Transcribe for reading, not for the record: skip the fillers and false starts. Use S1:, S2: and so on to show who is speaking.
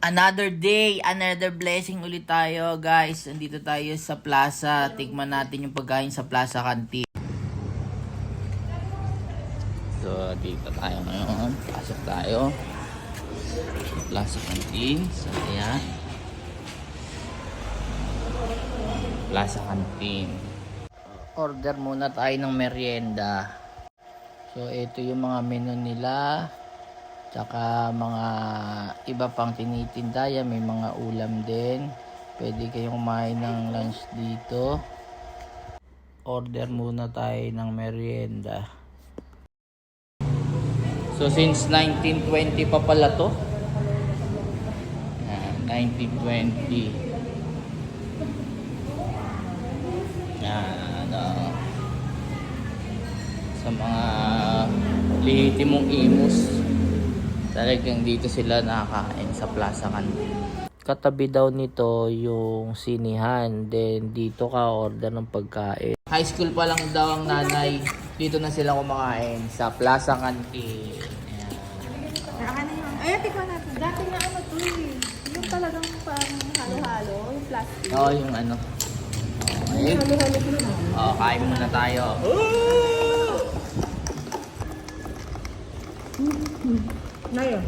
S1: Another day, another blessing ulit tayo, guys. Andito tayo sa plaza. Tikman natin yung pagkain sa Plaza Canteen. So, dito tayo ngayon. Pasok tayo. Plaza Canteen. So, ayan. Plaza Canteen. Order muna tayo ng merienda. So, ito yung mga menu nila. Tsaka mga iba pang tinitinda yan. May mga ulam din. Pwede kayong kumain ng lunch dito. Order muna tayo ng merienda. So since 1920 pa pala to. Yan, 1920. Yan, sa mga lehitimong imus. Talagang dito sila nakakain sa Plaza Canteen. Katabi daw nito yung sinihan. Then dito ka order ng pagkain. High school pa lang daw ang nanay. Dito na sila kumakain sa Plaza Canteen.
S2: Ayan, tignan natin. Dati na ano to eh. Yung talagang pang halo-halo, yung plastic.
S1: Oo, yung ano. Okay.
S2: Halo-halo ko na.
S1: Oo, kain muna tayo.
S2: Na yun.